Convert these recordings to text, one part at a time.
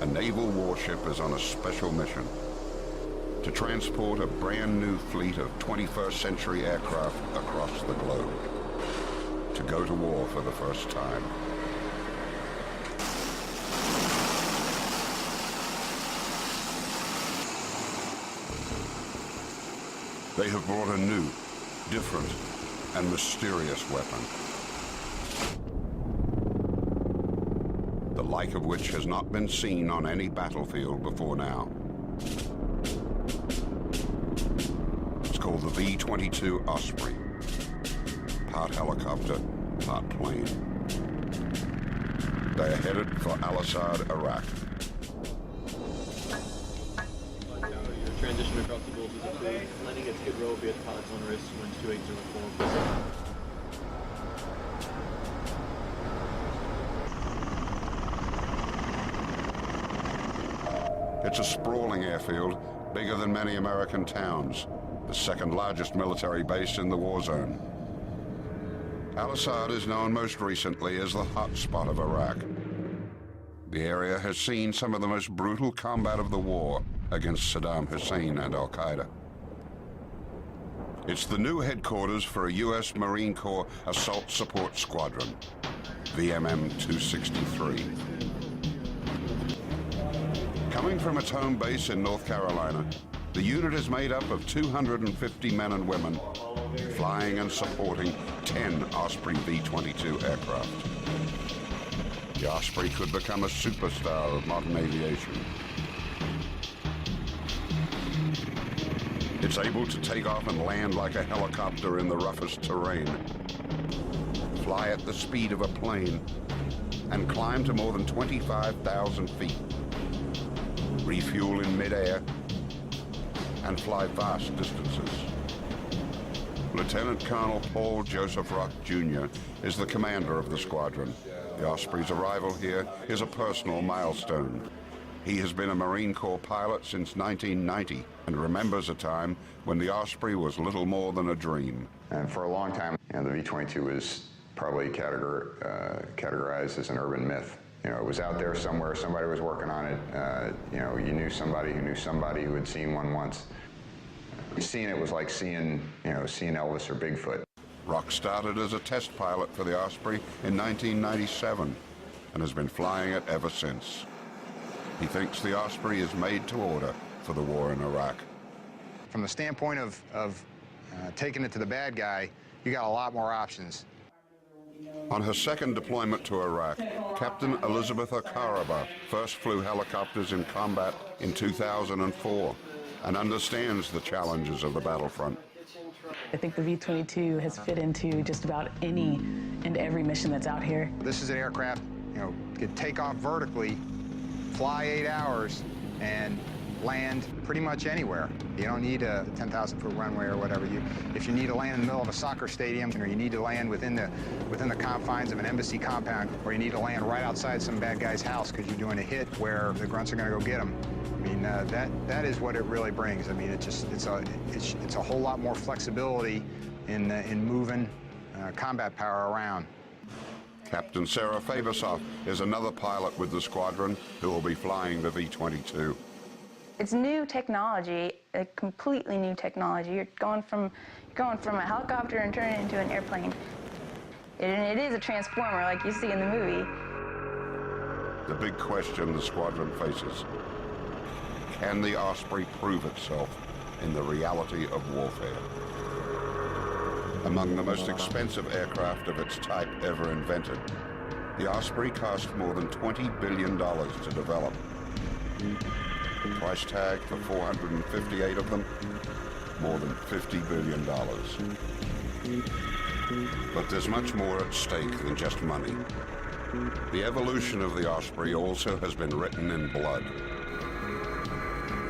a naval warship is on a special mission to transport a brand new fleet of 21st century aircraft across the globe, to go to war for the first time. They have brought a new, different, and mysterious weapon, the like of which has not been seen on any battlefield before now. It's called the V-22 Osprey, part helicopter, part plane. They are headed for Al-Assad, Iraq. Transition across the goals is approved. Landing at Skid Row via pilots on wrist, winds 2804. It's a sprawling airfield, bigger than many American towns, the second largest military base in the war zone. Al-Assad is known most recently as the hot spot of Iraq. The area has seen some of the most brutal combat of the war against Saddam Hussein and Al-Qaeda. It's the new headquarters for a U.S. Marine Corps Assault Support Squadron, VMM 263. Coming from its home base in North Carolina, the unit is made up of 250 men and women, flying and supporting 10 Osprey V-22 aircraft. The Osprey could become a superstar of modern aviation. It's able to take off and land like a helicopter in the roughest terrain, fly at the speed of a plane, and climb to more than 25,000 feet, refuel in midair, and fly vast distances. Lieutenant Colonel Paul Joseph Rock Jr. is the commander of the squadron. The Osprey's arrival here is a personal milestone. He has been a Marine Corps pilot since 1990 and remembers a time when the Osprey was little more than a dream. And for a long time, the V-22 was probably categorized as an urban myth. It was out there somewhere, somebody was working on it. You knew somebody who had seen one once. Seeing it was like seeing Elvis or Bigfoot. Rock started as a test pilot for the Osprey in 1997 and has been flying it ever since. He thinks the Osprey is made to order for the war in Iraq. From the standpoint of taking it to the bad guy, you got a lot more options. On her second deployment to Iraq, Captain Elizabeth Akaraba first flew helicopters in combat in 2004 and understands the challenges of the battlefront. I think the V-22 has fit into just about any and every mission that's out here. This is an aircraft, could take off vertically, fly 8 hours, and land pretty much anywhere. You don't need a 10,000-foot runway or whatever. If you need to land in the middle of a soccer stadium, or you need to land within the confines of an embassy compound, or you need to land right outside some bad guy's house because you're doing a hit where the grunts are going to go get them. I mean, that is what it really brings. I mean, it's a whole lot more flexibility in moving combat power around. Captain Sarah Fabersoff is another pilot with the squadron who will be flying the V-22. It's new technology, a completely new technology. You're going from a helicopter and turning it into an airplane. It is a transformer like you see in the movie. The big question the squadron faces: can the Osprey prove itself in the reality of warfare? Among the most expensive aircraft of its type ever invented, the Osprey cost more than $20 billion to develop. Price tag for 458 of them, more than $50 billion. But there's much more at stake than just money. The evolution of the Osprey also has been written in blood.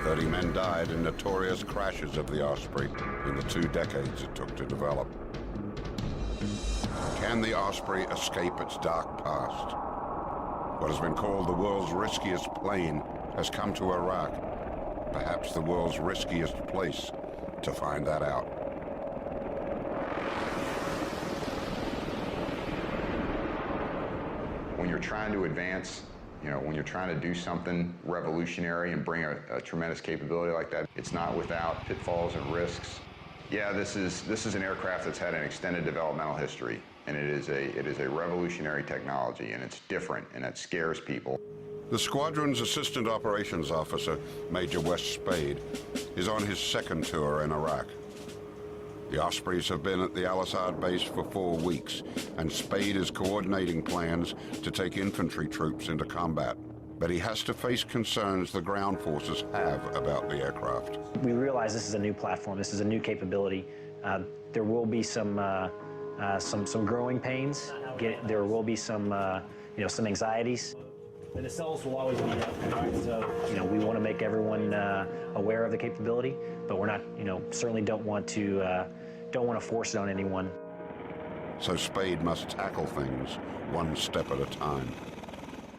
30 men died in notorious crashes of the Osprey in the 2 decades it took to develop. Can the Osprey escape its dark past? What has been called the world's riskiest plane has come to Iraq, perhaps the world's riskiest place to find that out. When you're trying to advance You know, when you're trying to do something revolutionary and bring a tremendous capability like that, it's not without pitfalls and risks. Yeah, this is an aircraft that's had an extended developmental history, and it is a revolutionary technology, and it's different, and it scares people. The squadron's assistant operations officer, Major Wes Spade, is on his second tour in Iraq. The Ospreys have been at the Al-Assad base for 4 weeks, and Spade is coordinating plans to take infantry troops into combat. But he has to face concerns the ground forces have about the aircraft. We realize this is a new platform, this is a new capability. There will be some growing pains. There will be some anxieties. The nacelles will always be up, right? So, we want to make everyone aware of the capability, but we're not, certainly don't want to force it on anyone. So Spade must tackle things one step at a time.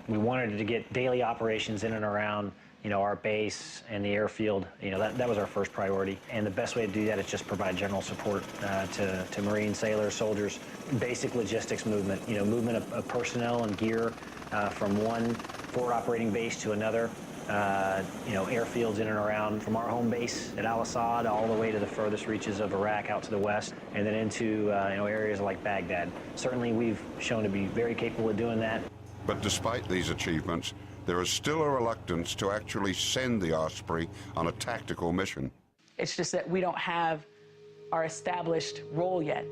We wanted to get daily operations in and around, our base and the airfield. That was our first priority. And the best way to do that is just provide general support to Marine sailors, soldiers, basic logistics movement, movement of personnel and gear from one forward operating base to another, airfields in and around from our home base at Al-Assad all the way to the furthest reaches of Iraq out to the west, and then into areas like Baghdad. Certainly we've shown to be very capable of doing that. But despite these achievements, there is still a reluctance to actually send the Osprey on a tactical mission. It's just that we don't have our established role yet.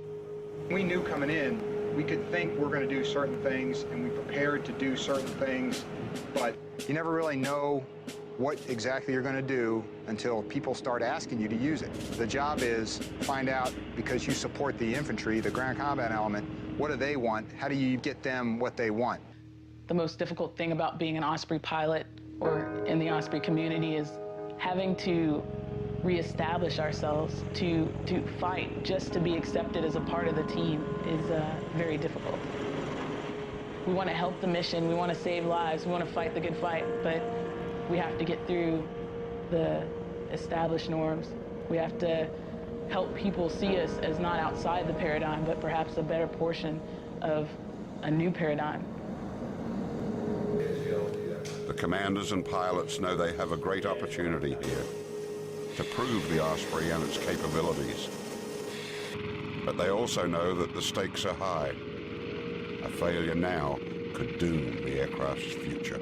We knew coming in, we could think we're going to do certain things, and we prepared to do certain things, but you never really know what exactly you're going to do until people start asking you to use it. The job is find out, because you support the infantry, the ground combat element, what do they want? How do you get them what they want? The most difficult thing about being an Osprey pilot or in the Osprey community is having to reestablish ourselves, to fight just to be accepted as a part of the team is very difficult. We want to help the mission, we want to save lives, we want to fight the good fight, but we have to get through the established norms. We have to help people see us as not outside the paradigm, but perhaps a better portion of a new paradigm. The commanders and pilots know they have a great opportunity here to prove the Osprey and its capabilities. But they also know that the stakes are high. A failure now could doom the aircraft's future.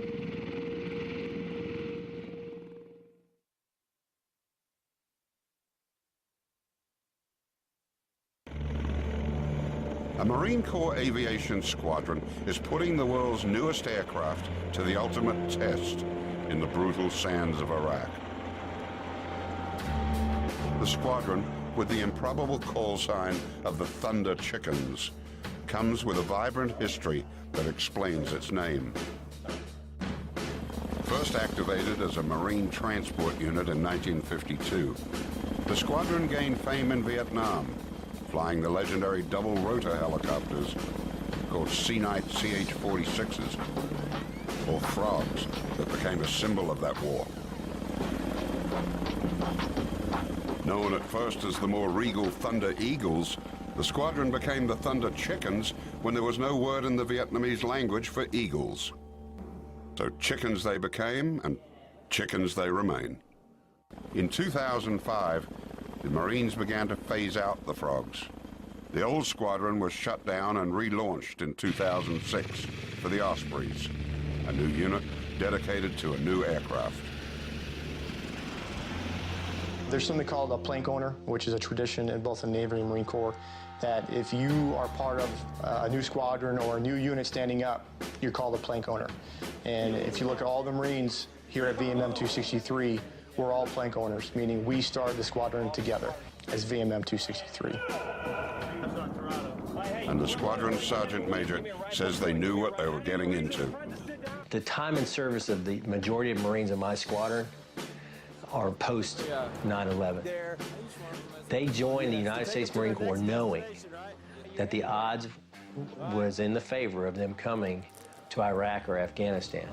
A Marine Corps aviation squadron is putting the world's newest aircraft to the ultimate test in the brutal sands of Iraq. The squadron, with the improbable call sign of the Thunder Chickens, comes with a vibrant history that explains its name. First activated as a Marine transport unit in 1952, the squadron gained fame in Vietnam, flying the legendary double-rotor helicopters called Sea-Night CH-46s, or frogs, that became a symbol of that war. Known at first as the more regal Thunder Eagles, the squadron became the Thunder Chickens when there was no word in the Vietnamese language for eagles. So chickens they became, and chickens they remain. In 2005, the Marines began to phase out the frogs. The old squadron was shut down and relaunched in 2006 for the Ospreys, a new unit dedicated to a new aircraft. There's something called a plank owner, which is a tradition in both the Navy and Marine Corps, that if you are part of a new squadron or a new unit standing up, you're called a plank owner. And if you look at all the Marines here at VMM 263, we're all plank owners, meaning we started the squadron together as VMM 263. And the squadron sergeant major says they knew what they were getting into. The time and service of the majority of Marines in my squadron are post 9/11. They joined the United States Marine Corps knowing that the odds was in the favor of them coming to Iraq or Afghanistan.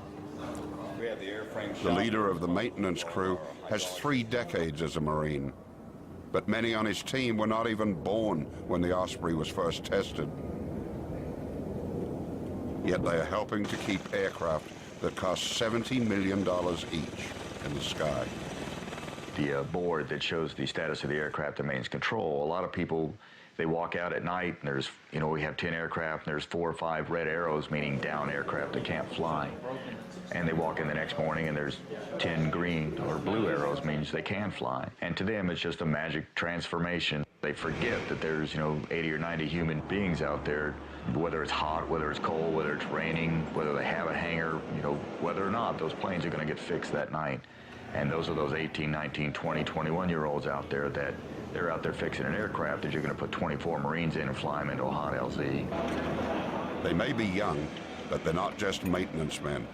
The leader of the maintenance crew has 3 decades as a Marine, but many on his team were not even born when the Osprey was first tested. Yet they are helping to keep aircraft that cost $70 million each in the sky. The board that shows the status of the aircraft and maintenance control, a lot of people, they walk out at night and there's, you know, we have 10 aircraft and there's 4 or 5 red arrows, meaning down aircraft that can't fly. And they walk in the next morning and there's 10 green or blue arrows, means they can fly. And to them, it's just a magic transformation. They forget that there's, you know, 80 or 90 human beings out there, whether it's hot, whether it's cold, whether it's raining, whether they have a hangar, you know, whether or not, those planes are going to get fixed that night. And those are those 18, 19, 20, 21-year-olds out there that they're out there fixing an aircraft that you're going to put 24 Marines in and fly them into a hot LZ. They may be young, but they're not just maintenance men.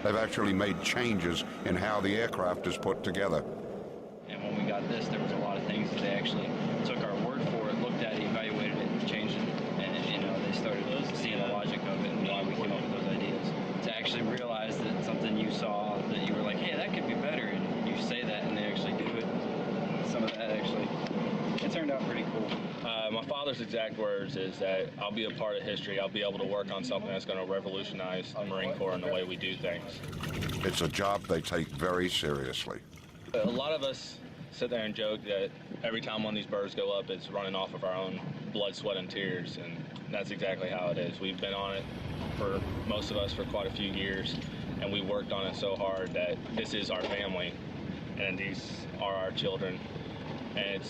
They've actually made changes in how the aircraft is put together. And when we got this, there was a lot of things that they actually took our word for it, looked at it, evaluated it, and changed it. And, you know, they started seeing the logic of it and why we came up with those ideas. To actually realize that something you saw that you were like, hey, that could be better, and you say that and they actually do it. Some of that actually, it turned out pretty cool. My father's exact words is that I'll be a part of history. I'll be able to work on something that's going to revolutionize the Marine Corps and the way we do things. It's a job they take very seriously. A lot of us sit there and joke that every time one of these birds go up, it's running off of our own blood, sweat, and tears, and that's exactly how it is. We've been on it, for most of us, for quite a few years, and we worked on it so hard that this is our family, and these are our children, and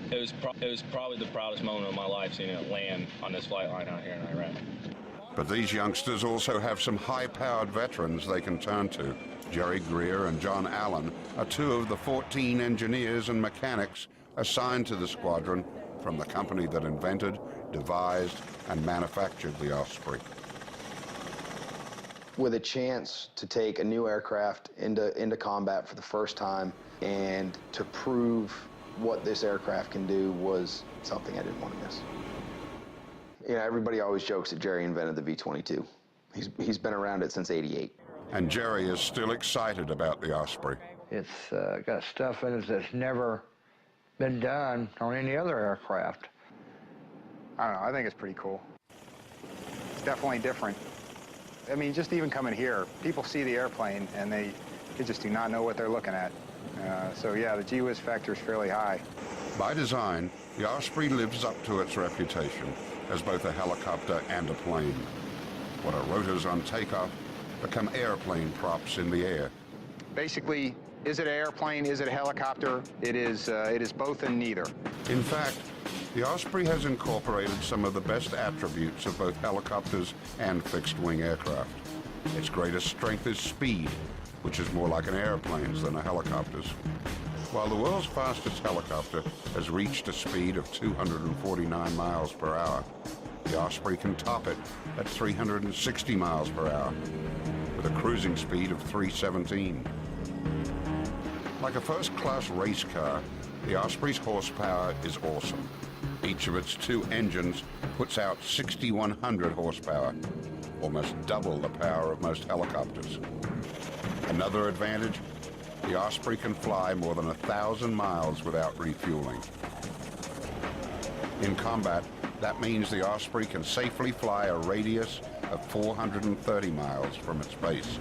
it was probably the proudest moment of my life, seeing it land on this flight line out here in Iraq. But these youngsters also have some high-powered veterans they can turn to. Jerry Greer and John Allen are 2 of the 14 engineers and mechanics assigned to the squadron from the company that invented, devised, and manufactured the Osprey. With a chance to take a new aircraft into combat for the first time and to prove what this aircraft can do was something I didn't want to miss. You know, everybody always jokes that Jerry invented the V-22. He's been around it since '88. And Jerry is still excited about the Osprey. It's got stuff in it that's never been done on any other aircraft. I don't know, I think it's pretty cool. It's definitely different. I mean, just even coming here, people see the airplane and they just do not know what they're looking at. So yeah, the gee whiz factor is fairly high. By design, the Osprey lives up to its reputation as both a helicopter and a plane. What are rotors on takeoff become airplane props in the air. Basically, is it an airplane, is it a helicopter? It is both and neither. In fact, the Osprey has incorporated some of the best attributes of both helicopters and fixed-wing aircraft. Its greatest strength is speed, which is more like an airplane's than a helicopter's. While the world's fastest helicopter has reached a speed of 249 miles per hour, the Osprey can top it at 360 miles per hour, with a cruising speed of 317. Like a first-class race car, the Osprey's horsepower is awesome. Each of its 2 engines puts out 6,100 horsepower, almost double the power of most helicopters. Another advantage, the Osprey can fly more than 1,000 miles without refueling. In combat, that means the Osprey can safely fly a radius of 430 miles from its base.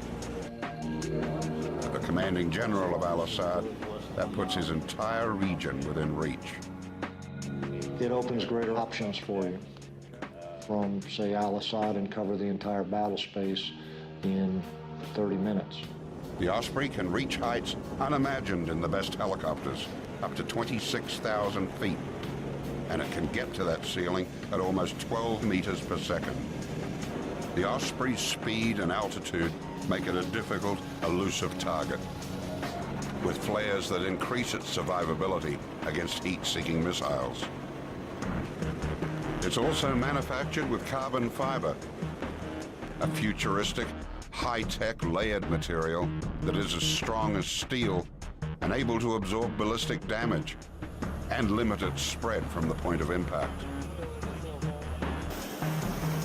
For the commanding general of Al-Assad, that puts his entire region within reach. It opens greater options for you from, say, Al-Assad and cover the entire battle space in 30 minutes. The Osprey can reach heights unimagined in the best helicopters, up to 26,000 feet. And it can get to that ceiling at almost 12 meters per second. The Osprey's speed and altitude make it a difficult, elusive target, with flares that increase its survivability against heat-seeking missiles. It's also manufactured with carbon fiber, a futuristic, high-tech layered material that is as strong as steel and able to absorb ballistic damage and limit its spread from the point of impact.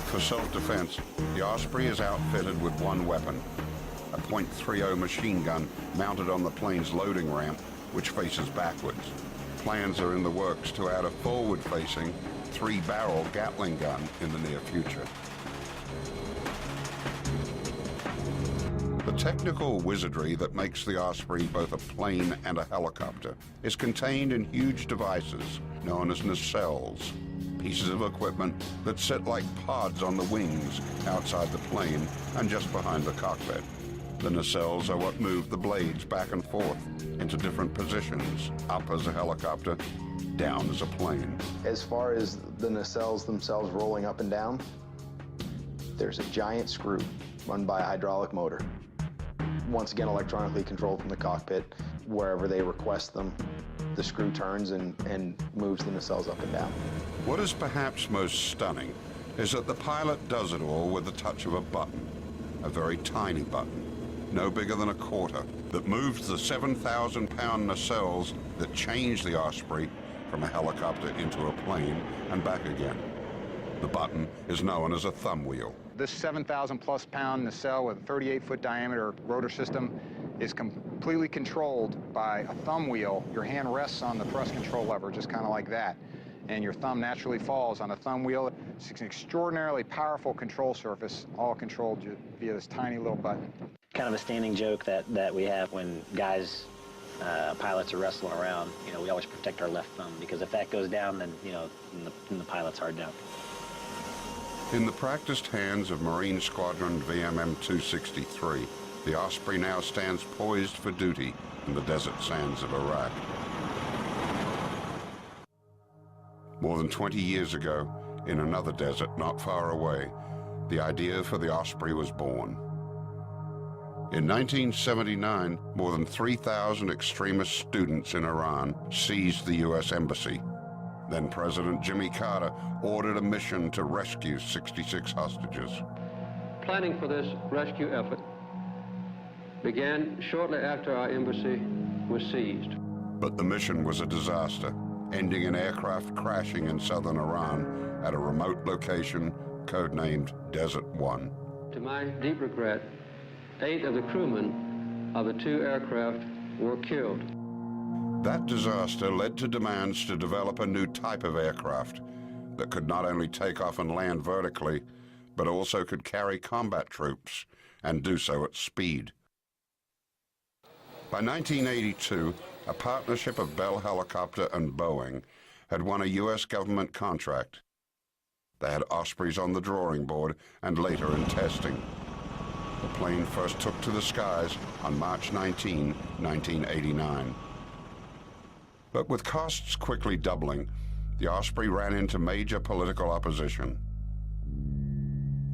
For self-defense, the Osprey is outfitted with one weapon, a .30 machine gun mounted on the plane's loading ramp, which faces backwards. Plans are in the works to add a forward-facing, 3-barrel Gatling gun in the near future. technical wizardry that makes the Osprey both a plane and a helicopter is contained in huge devices known as nacelles, pieces of equipment that sit like pods on the wings outside the plane and just behind the cockpit. The nacelles are what move the blades back and forth into different positions, up as a helicopter, down as a plane. As far as the nacelles themselves rolling up and down, there's a giant screw run by a hydraulic motor. Once again, electronically controlled from the cockpit. Wherever they request them, the screw turns and moves the nacelles up and down. What is perhaps most stunning is that the pilot does it all with the touch of a button, a very tiny button, no bigger than a quarter, that moves the 7,000-pound nacelles that change the Osprey from a helicopter into a plane and back again. The button is known as a thumb wheel. This 7,000+ pound nacelle with a 38-foot diameter rotor system is completely controlled by a thumb wheel. Your hand rests on the thrust control lever, just kind of like that, and your thumb naturally falls on the thumb wheel. It's an extraordinarily powerful control surface, all controlled via this tiny little button. Kind of a standing joke that we have when guys, pilots are wrestling around, you know, we always protect our left thumb, because if that goes down, then, you know, then the pilot's hard down. In the practiced hands of Marine Squadron VMM 263, the Osprey now stands poised for duty in the desert sands of Iraq. More than 20 years ago, in another desert not far away, the idea for the Osprey was born. In 1979, more than 3,000 extremist students in Iran seized the U.S. Embassy. Then President Jimmy Carter ordered a mission to rescue 66 hostages. Planning for this rescue effort began shortly after our embassy was seized. But the mission was a disaster, ending an aircraft crashing in southern Iran at a remote location codenamed Desert One. To my deep regret, 8 of the crewmen of the 2 aircraft were killed. That disaster led to demands to develop a new type of aircraft that could not only take off and land vertically, but also could carry combat troops and do so at speed. By 1982, a partnership of Bell Helicopter and Boeing had won a U.S. government contract. They had Ospreys on the drawing board and later in testing. The plane first took to the skies on March 19, 1989. But with costs quickly doubling, the Osprey ran into major political opposition.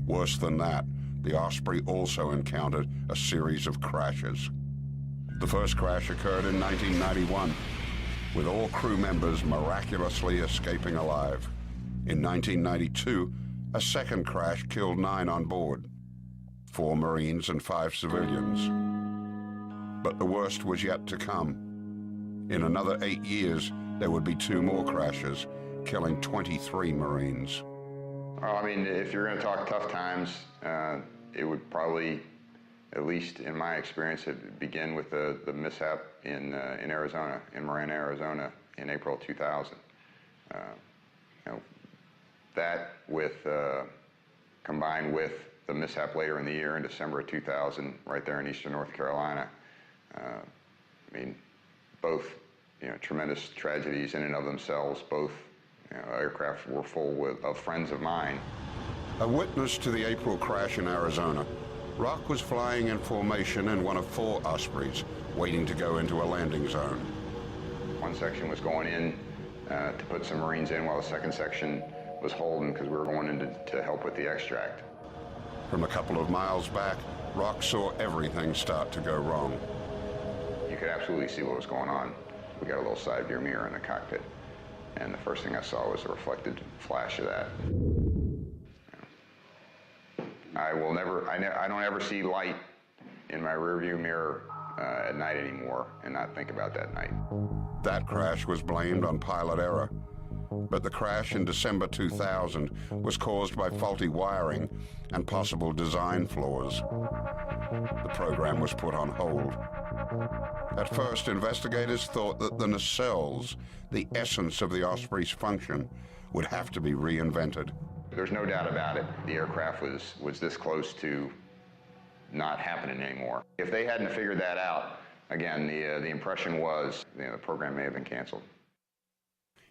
Worse than that, the Osprey also encountered a series of crashes. The first crash occurred in 1991, with all crew members miraculously escaping alive. In 1992, a second crash killed 9 on board, 4 Marines and 5 civilians. But the worst was yet to come. In another 8 years, there would be 2 more crashes, killing 23 Marines. Well, I mean, if you're going to talk tough times, it would probably, at least in my experience, it begin with the mishap in Arizona, in Marana, Arizona, in April 2000. You know, that combined with the mishap later in the year in December of 2000, right there in eastern North Carolina. I mean, both, you know, tremendous tragedies in and of themselves. Both, you know, aircraft were full of friends of mine. A witness to the April crash in Arizona, Rock was flying in formation in one of 4 Ospreys, waiting to go into a landing zone. One section was going in to put some Marines in, while the second section was holding because we were going in to help with the extract. From a couple of miles back, Rock saw everything start to go wrong. You could absolutely see what was going on. We got a little side view mirror in the cockpit, and the first thing I saw was a reflected flash of that. I don't ever see light in my rearview mirror at night anymore and not think about that night. That crash was blamed on pilot error, but the crash in December 2000 was caused by faulty wiring and possible design flaws. The program was put on hold. At first, investigators thought that the nacelles, the essence of the Osprey's function, would have to be reinvented. There's no doubt about it. The aircraft was this close to not happening anymore. If they hadn't figured that out, again, the impression was the program may have been canceled.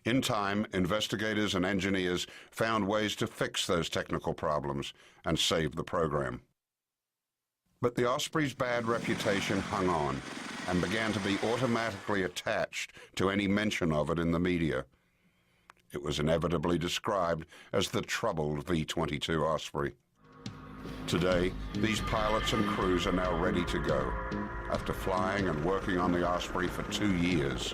In time, investigators and engineers found ways to fix those technical problems and save the program. But the Osprey's bad reputation hung on and began to be automatically attached to any mention of it in the media. It was inevitably described as the troubled V-22 Osprey. Today, these pilots and crews are now ready to go. After flying and working on the Osprey for 2 years,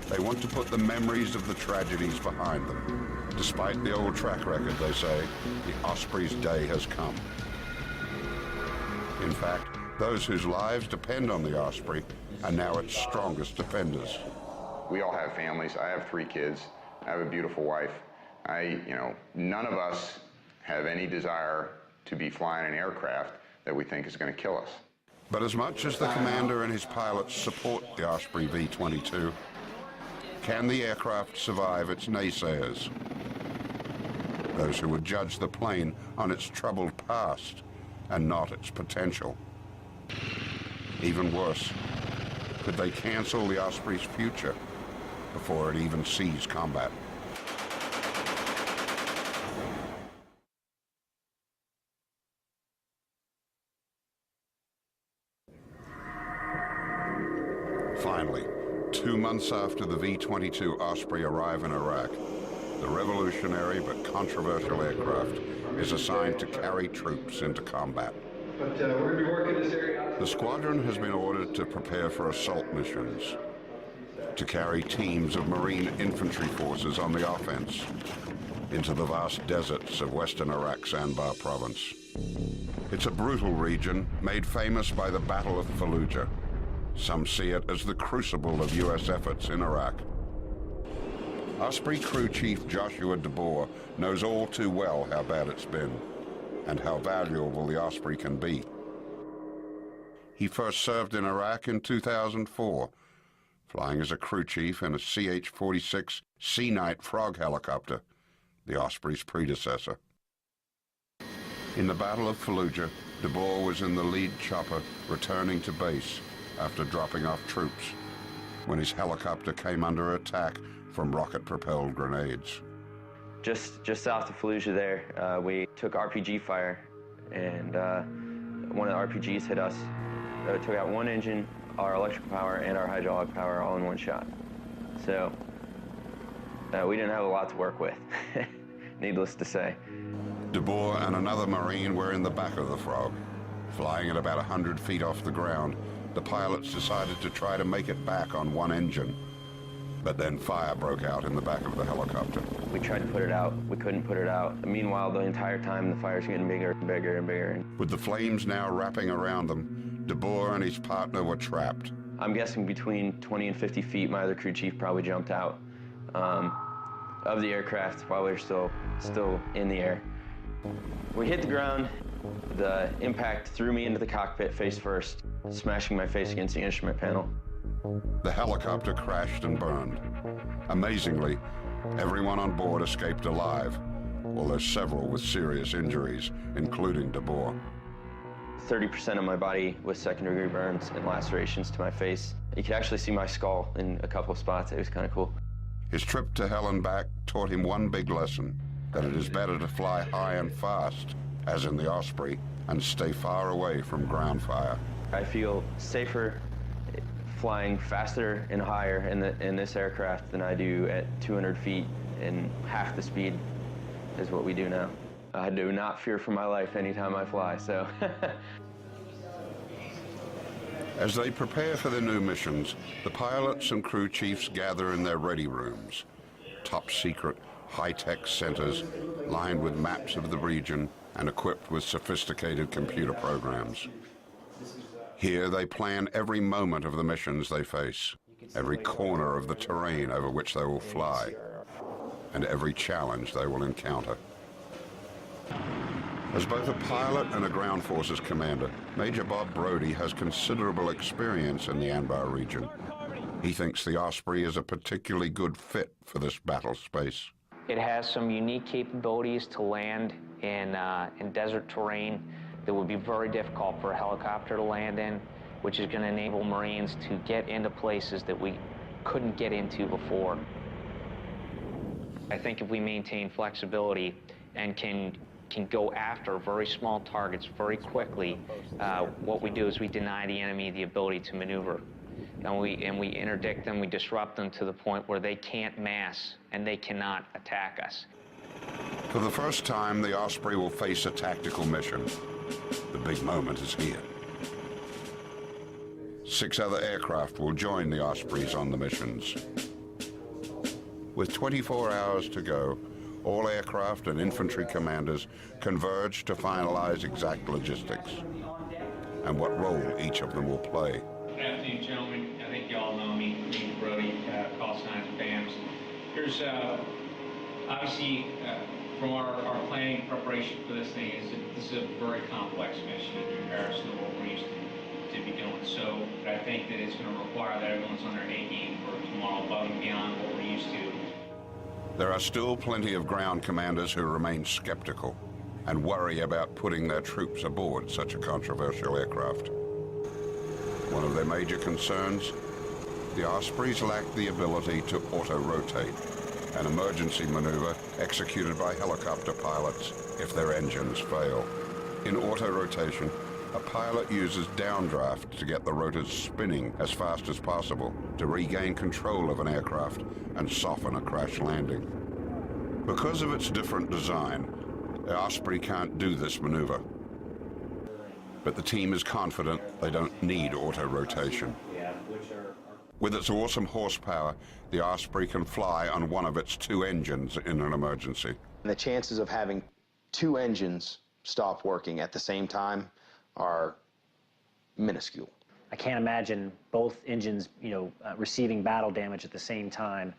they want to put the memories of the tragedies behind them. Despite the old track record, they say, the Osprey's day has come. In fact, those whose lives depend on the Osprey are now its strongest defenders. We all have families. I have 3 kids. I have a beautiful wife. None of us have any desire to be flying an aircraft that we think is going to kill us. But as much as the commander and his pilots support the Osprey V-22, can the aircraft survive its naysayers? Those who would judge the plane on its troubled past and not its potential. Even worse, could they cancel the Osprey's future before it even sees combat? Finally, 2 months after the V-22 Osprey arrive in Iraq, the revolutionary but controversial aircraft is assigned to carry troops into combat. But we're going to be working this area. The squadron has been ordered to prepare for assault missions, to carry teams of Marine infantry forces on the offense into the vast deserts of western Iraq's Anbar province. It's a brutal region made famous by the Battle of Fallujah. Some see it as the crucible of U.S. efforts in Iraq. Osprey Crew Chief Joshua DeBoer knows all too well how bad it's been and how valuable the Osprey can be. He first served in Iraq in 2004, flying as a crew chief in a CH-46 Sea Knight Frog helicopter, the Osprey's predecessor. In the Battle of Fallujah, DeBoer was in the lead chopper returning to base after dropping off troops when his helicopter came under attack from rocket-propelled grenades. Just south of Fallujah there, we took RPG fire, and one of the RPGs hit us. It took out one engine, our electrical power, and our hydraulic power all in one shot. So we didn't have a lot to work with, needless to say. DeBoer and another Marine were in the back of the Frog. Flying at about 100 feet off the ground, the pilots decided to try to make it back on one engine. But then fire broke out in the back of the helicopter. We tried to put it out. We couldn't put it out. Meanwhile, the entire time, the fire's getting bigger and bigger and bigger. With the flames now wrapping around them, DeBoer and his partner were trapped. I'm guessing between 20 and 50 feet, my other crew chief probably jumped out of the aircraft while we were still in the air. We hit the ground. The impact threw me into the cockpit face first, smashing my face against the instrument panel. The helicopter crashed and burned. Amazingly, everyone on board escaped alive, although several with serious injuries, including DeBoer. 30% of my body with second-degree burns and lacerations to my face. You could actually see my skull in a couple of spots. It was kind of cool. His trip to hell and back taught him one big lesson, that it is better to fly high and fast, as in the Osprey, and stay far away from ground fire. I feel safer flying faster and higher in this aircraft than I do at 200 feet and half the speed is what we do now. I do not fear for my life anytime I fly, so. As they prepare for their new missions, the pilots and crew chiefs gather in their ready rooms, top secret, high-tech centers lined with maps of the region and equipped with sophisticated computer programs. Here they plan every moment of the missions they face, every corner of the terrain over which they will fly, and every challenge they will encounter. As both a pilot and a ground forces commander, Major Bob Brody has considerable experience in the Anbar region. He thinks the Osprey is a particularly good fit for this battle space. It has some unique capabilities to land in desert terrain that would be very difficult for a helicopter to land in, which is going to enable Marines to get into places that we couldn't get into before. I think if we maintain flexibility and can go after very small targets very quickly, what we do is we deny the enemy the ability to maneuver. And we interdict them, we disrupt them to the point where they can't mass and they cannot attack us. For the first time, the Osprey will face a tactical mission. The big moment is here. 6 other aircraft will join the Ospreys on the missions. With 24 hours to go, all aircraft and infantry commanders converge to finalize exact logistics and what role each of them will play. Good afternoon, gentlemen. I think you all know me, Dean Brody, call signs BAMS. Here's obviously from our planning preparation for this thing this is a very complex mission in comparison to what we're used to be doing. So I think that it's going to require that everyone's on their A game for tomorrow, above and beyond what we're used to. There are still plenty of ground commanders who remain skeptical and worry about putting their troops aboard such a controversial aircraft. One of their major concerns, the Ospreys lack the ability to auto-rotate, an emergency maneuver executed by helicopter pilots if their engines fail. In auto-rotation, a pilot uses downdraft to get the rotors spinning as fast as possible to regain control of an aircraft and soften a crash landing. Because of its different design, the Osprey can't do this maneuver. But the team is confident they don't need auto-rotation. With its awesome horsepower, the Osprey can fly on one of its 2 engines in an emergency. And the chances of having 2 engines stop working at the same time are minuscule. I can't imagine both engines, receiving battle damage at the same time.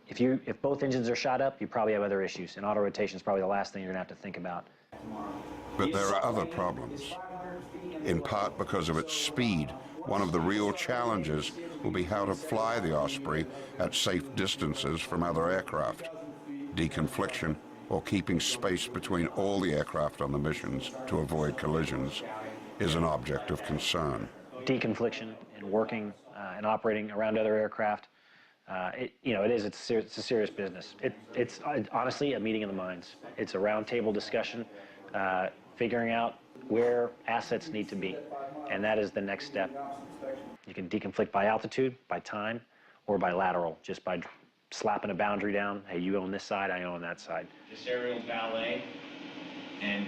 If both engines are shot up, you probably have other issues, and auto-rotation is probably the last thing you're going to have to think about. But there are other problems. In part because of its speed, one of the real challenges will be how to fly the Osprey at safe distances from other aircraft. Deconfliction, or keeping space between all the aircraft on the missions to avoid collisions, is an object of concern. Deconfliction and working and operating around other aircraft, it's a serious business. It's honestly a meeting of the minds. It's a roundtable discussion, figuring out where assets need to be, and that is the next step. You can deconflict by altitude, by time, or by lateral, just by slapping a boundary down. Hey, you own this side, I own that side. This aerial ballet, and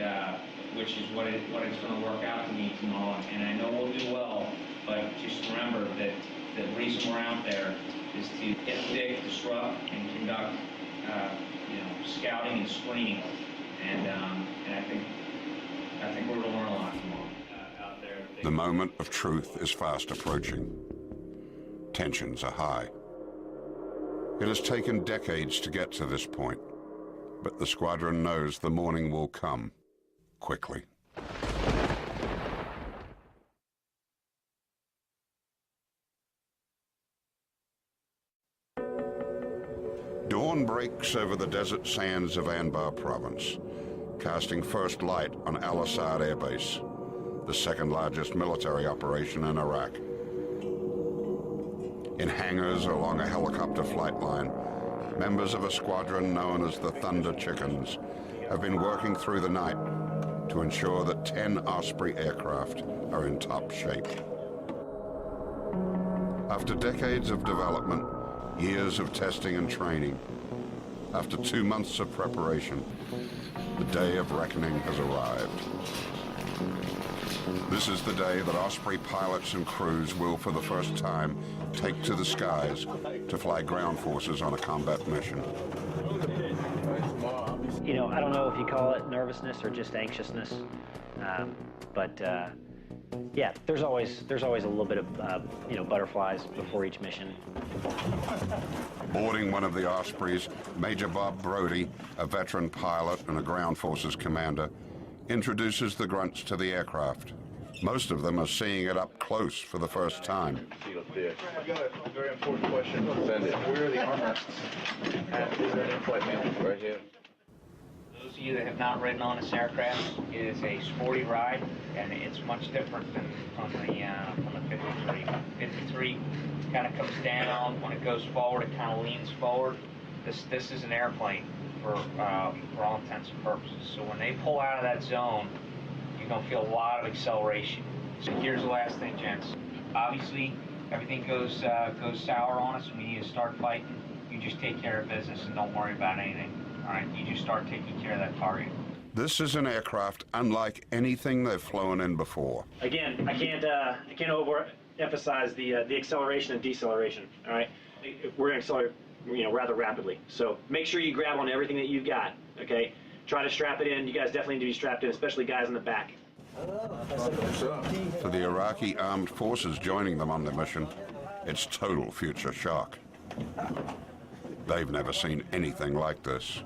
which is what it's going to work out to be tomorrow. And I know we'll do well, but just remember that the reason we're out there is to interdict, disrupt, and conduct, scouting and screening. And I think we're going to learn a lot tomorrow out there. The moment of truth is fast approaching. Tensions are high. It has taken decades to get to this point, but the squadron knows the morning will come quickly. Dawn breaks over the desert sands of Anbar province, casting first light on Al Assad Air Base, the second largest military operation in Iraq. In hangars along a helicopter flight line, members of a squadron known as the Thunder Chickens have been working through the night to ensure that 10 Osprey aircraft are in top shape. After decades of development, years of testing and training, after 2 months of preparation, the day of reckoning has arrived. This is the day that Osprey pilots and crews will, for the first time, take to the skies to fly ground forces on a combat mission. I don't know if you call it nervousness or just anxiousness, but yeah, there's always a little bit of butterflies before each mission. Boarding one of the Ospreys, Major Bob Brody, a veteran pilot and a ground forces commander, introduces the grunts to the aircraft. Most of them are seeing it up close for the first time. I've got a very important question. Where are the armrests? Is there an in-flight manual? Right here. Those of you that have not ridden on this aircraft, it is a sporty ride, and it's much different than from the 53. 53 kind of comes down. When it goes forward, it kind of leans forward. This is an airplane for all intents and purposes. So when they pull out of that zone, you're going to feel a lot of acceleration. So here's the last thing, gents. Obviously, everything goes sour on us, and we need to start fighting. You just take care of business and don't worry about anything. All right, you just start taking care of that target. This is an aircraft unlike anything they've flown in before. Again, I can't overemphasize the acceleration and deceleration. All right, we're going to accelerate, rather rapidly. So make sure you grab on everything that you've got. Okay, try to strap it in. You guys definitely need to be strapped in, especially guys in the back. To the Iraqi armed forces joining them on the mission, it's total future shock. They've never seen anything like this.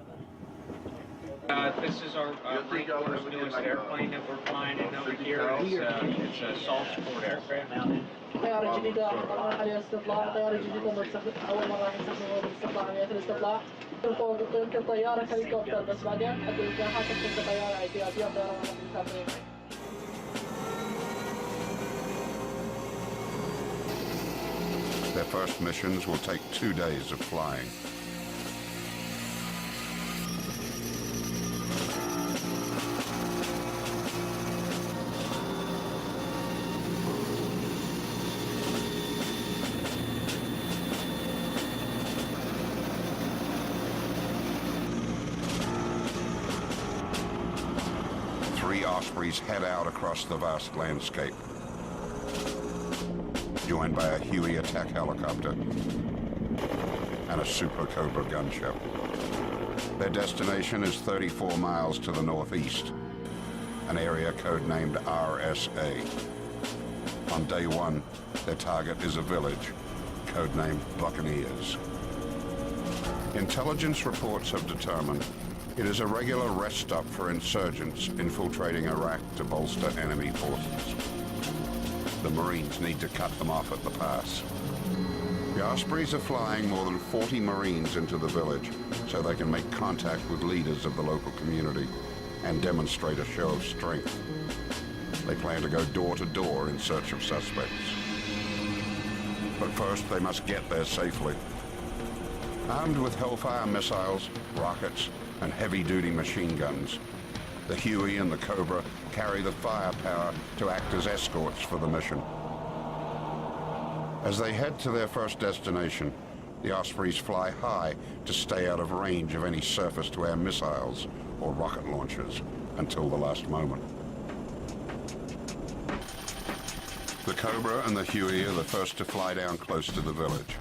This is our Marine Corps' newest airplane that we're flying in over here. It's a STOL sport aircraft mounted. طيارة جديدة عملنا عليها استطلاع. طيارة جديدة أول مرة يستخدموها بالاستطلاع عملية الاستطلاع. يمكن طيارة هليكوبتر بس بعدين حتى الجناحات تكون طيارة اعتيادية طيارة مسافرين. Their first missions will take 2 days of flying. Three Ospreys head out across the vast landscape, joined by a Huey attack helicopter and a Super Cobra gunship. Their destination is 34 miles to the northeast, an area codenamed RSA. On day one, their target is a village, codenamed Buccaneers. Intelligence reports have determined it is a regular rest stop for insurgents infiltrating Iraq to bolster enemy forces. The Marines need to cut them off at the pass. The Ospreys are flying more than 40 Marines into the village so they can make contact with leaders of the local community and demonstrate a show of strength. They plan to go door to door in search of suspects. But first, they must get there safely. Armed with Hellfire missiles, rockets, and heavy-duty machine guns, the Huey and the Cobra carry the firepower to act as escorts for the mission. As they head to their first destination, the Ospreys fly high to stay out of range of any surface-to-air missiles or rocket launchers until the last moment. The Cobra and the Huey are the first to fly down close to the village,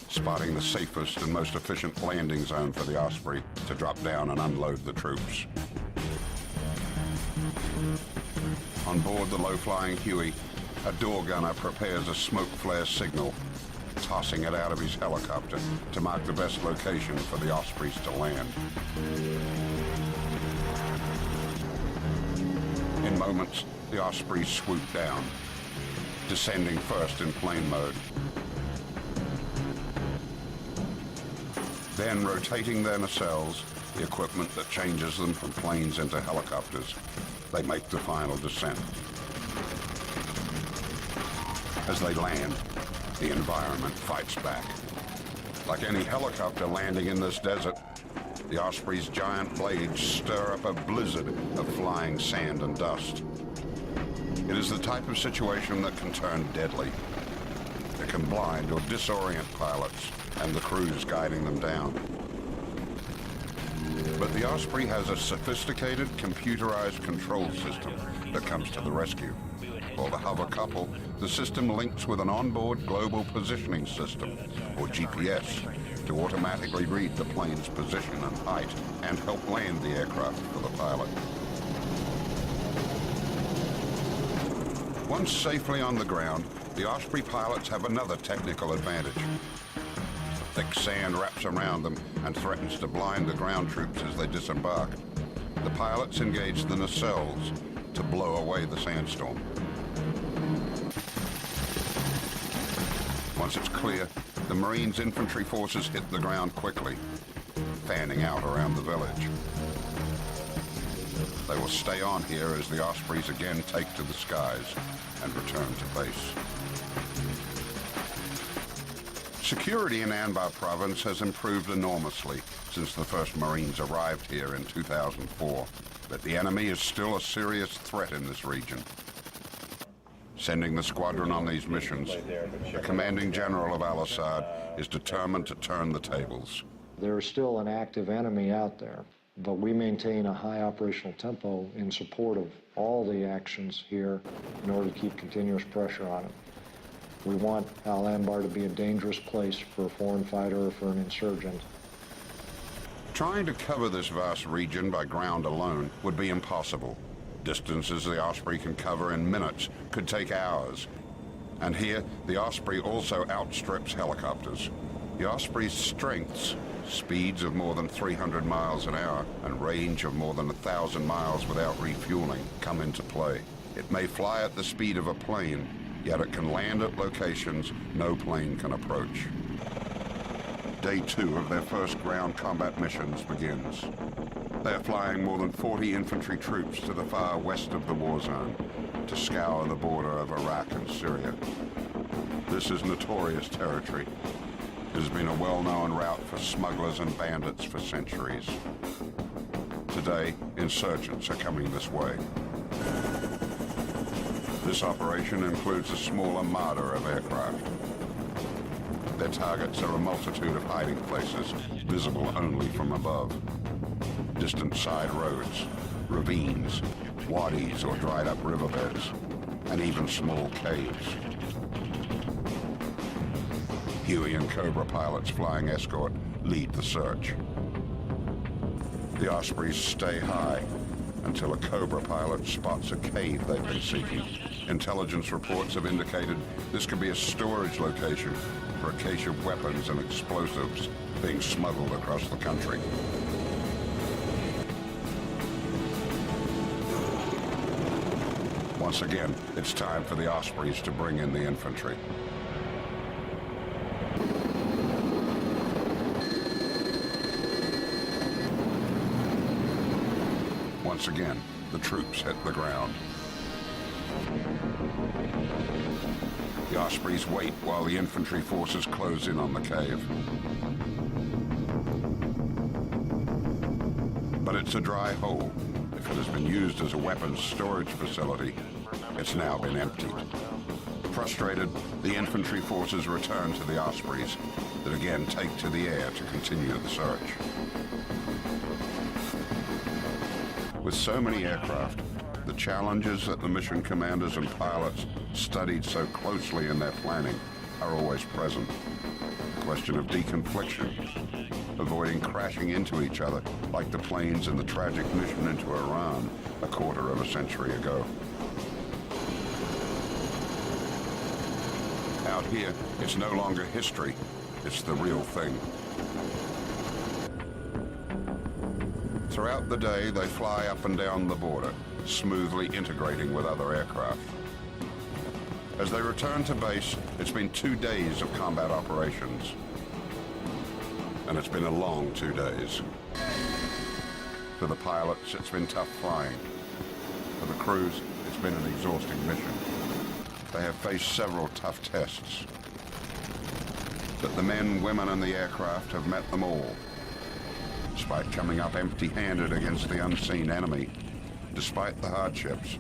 spotting the safest and most efficient landing zone for the Osprey to drop down and unload the troops. On board the low-flying Huey, a door gunner prepares a smoke flare signal, tossing it out of his helicopter to mark the best location for the Ospreys to land. In moments, the Ospreys swoop down, descending first in plane mode. Then rotating their nacelles, the equipment that changes them from planes into helicopters, they make the final descent. As they land, the environment fights back. Like any helicopter landing in this desert, the Osprey's giant blades stir up a blizzard of flying sand and dust. It is the type of situation that can turn deadly. It can blind or disorient pilots and the crews guiding them down. But the Osprey has a sophisticated computerized control system that comes to the rescue. For the hover couple, the system links with an onboard global positioning system, or GPS, to automatically read the plane's position and height and help land the aircraft for the pilot. Once safely on the ground, the Osprey pilots have another technical advantage. Thick sand wraps around them and threatens to blind the ground troops as they disembark. The pilots engage the nacelles to blow away the sandstorm. Once it's clear, the Marines' infantry forces hit the ground quickly, fanning out around the village. They will stay on here as the Ospreys again take to the skies and return to base. Security in Anbar province has improved enormously since the first Marines arrived here in 2004, but the enemy is still a serious threat in this region. Sending the squadron on these missions, the commanding general of Al-Assad is determined to turn the tables. There's still an active enemy out there, but we maintain a high operational tempo in support of all the actions here in order to keep continuous pressure on it. We want Al-Anbar to be a dangerous place for a foreign fighter or for an insurgent. Trying to cover this vast region by ground alone would be impossible. Distances the Osprey can cover in minutes could take hours. And here, the Osprey also outstrips helicopters. The Osprey's strengths, speeds of more than 300 miles an hour and range of more than 1,000 miles without refueling, come into play. It may fly at the speed of a plane, yet it can land at locations no plane can approach. Day 2 of their first ground combat missions begins. They are flying more than 40 infantry troops to the far west of the war zone to scour the border of Iraq and Syria. This is notorious territory. It has been a well-known route for smugglers and bandits for centuries. Today, insurgents are coming this way. This operation includes a small armada of aircraft. Their targets are a multitude of hiding places, visible only from above. Distant side roads, ravines, wadis or dried-up riverbeds, and even small caves. Huey and Cobra pilots flying escort lead the search. The Ospreys stay high until a Cobra pilot spots a cave they've been seeking. Intelligence reports have indicated this could be a storage location for a cache of weapons and explosives being smuggled across the country. Once again, it's time for the Ospreys to bring in the infantry. Once again, the troops hit the ground. The Ospreys wait while the infantry forces close in on the cave. But it's a dry hole. If it has been used as a weapons storage facility, it's now been emptied. Frustrated, the infantry forces return to the Ospreys that again take to the air to continue the search. With so many aircraft, the challenges that the mission commanders and pilots studied so closely in their planning are always present. The question of deconfliction, avoiding crashing into each other like the planes in the tragic mission into Iran a quarter of a century ago. Out here, it's no longer history, it's the real thing. Throughout the day, they fly up and down the border, smoothly integrating with other aircraft. As they return to base, it's been 2 days of combat operations. And it's been a long 2 days. For the pilots, it's been tough flying. For the crews, it's been an exhausting mission. They have faced several tough tests. But the men, women, and the aircraft have met them all. Despite coming up empty-handed against the unseen enemy, despite the hardships,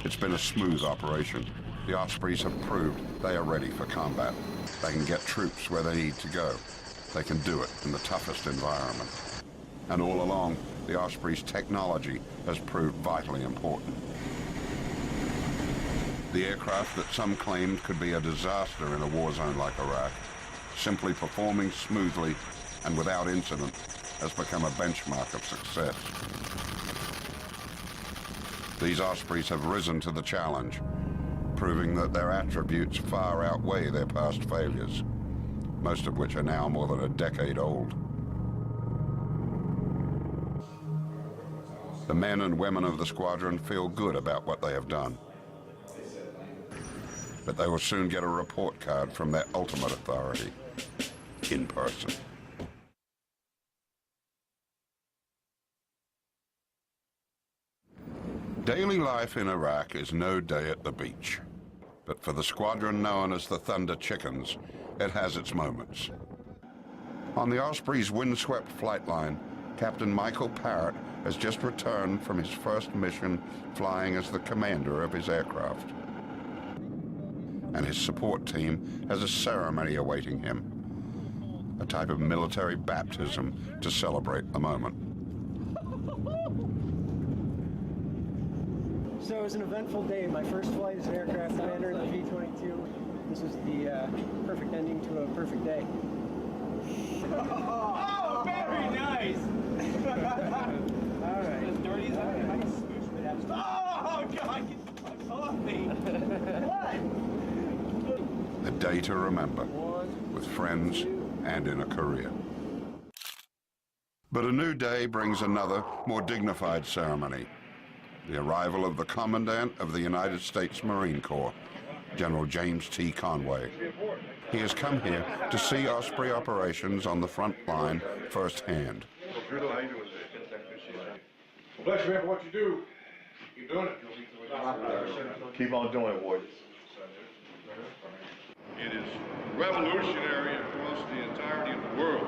it's been a smooth operation. The Ospreys have proved they are ready for combat. They can get troops where they need to go. They can do it in the toughest environment. And all along, the Osprey's technology has proved vitally important. The aircraft that some claimed could be a disaster in a war zone like Iraq, simply performing smoothly and without incident, has become a benchmark of success. These Ospreys have risen to the challenge, proving that their attributes far outweigh their past failures, most of which are now more than a decade old. The men and women of the squadron feel good about what they have done. But they will soon get a report card from their ultimate authority, in person. Daily life in Iraq is no day at the beach. But for the squadron known as the Thunder Chickens, it has its moments. On the Osprey's windswept flight line, Captain Michael Parrott has just returned from his first mission flying as the commander of his aircraft. And his support team has a ceremony awaiting him, a type of military baptism to celebrate the moment. So it was an eventful day. My first flight as an aircraft commander, the V-22. This was the perfect ending to a perfect day. Oh, very nice! All right. As dirty as I can smooch, but that's... Oh, God, get off me! What? A day to remember, with friends and in a career. But a new day brings another, more dignified ceremony. The arrival of the Commandant of the United States Marine Corps, General James T. Conway. He has come here to see Osprey operations on the front line firsthand. Bless you, man, for what you do. Keep doing it. Keep on doing it, boys. It is revolutionary across the entirety of the world.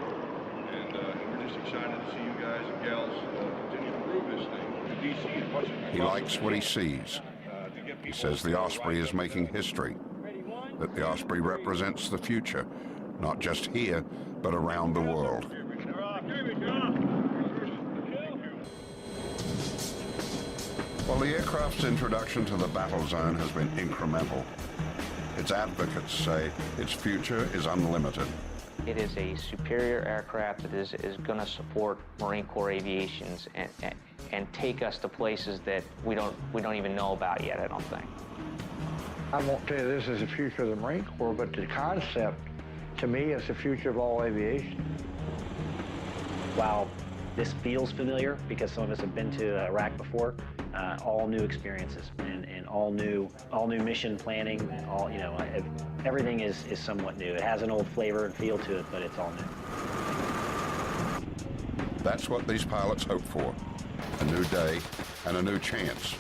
And we're just excited to see you guys and gals continue to prove this thing. DC is much. He likes what he sees. He says the Osprey is making history, that the Osprey represents the future, not just here, but around the world. While the aircraft's introduction to the battle zone has been incremental, its advocates say its future is unlimited. It is a superior aircraft that is going to support Marine Corps aviations and take us to places that we don't even know about yet, I don't think. I won't tell you this is the future of the Marine Corps, but the concept, to me, is the future of all aviation. While this feels familiar, because some of us have been to Iraq before, all new experiences and all new mission planning. Everything is somewhat new. It has an old flavor and feel to it, but it's all new. That's what these pilots hope for, a new day and a new chance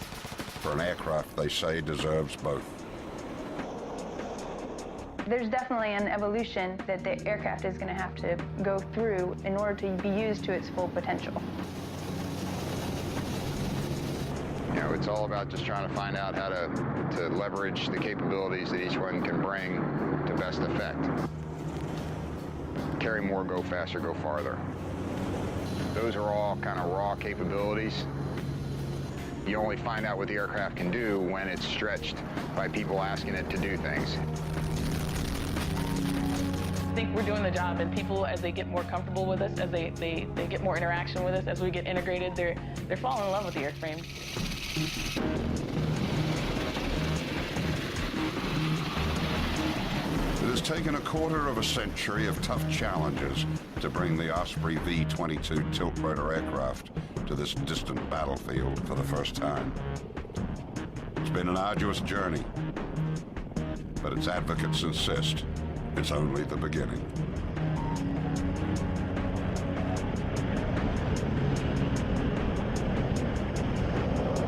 for an aircraft they say deserves both. There's definitely an evolution that the aircraft is going to have to go through in order to be used to its full potential. You know, it's all about just trying to find out how to leverage the capabilities that each one can bring to best effect. Carry more, go faster, go farther. Those are all kind of raw capabilities. You only find out what the aircraft can do when it's stretched by people asking it to do things. I think we're doing the job, and people, as they get more comfortable with us, as they get more interaction with us, as we get integrated, they're falling in love with the airframe. It has taken a quarter of a century of tough challenges to bring the Osprey V-22 Tilt-rotor aircraft to this distant battlefield for the first time. It's been an arduous journey, but its advocates insist it's only the beginning.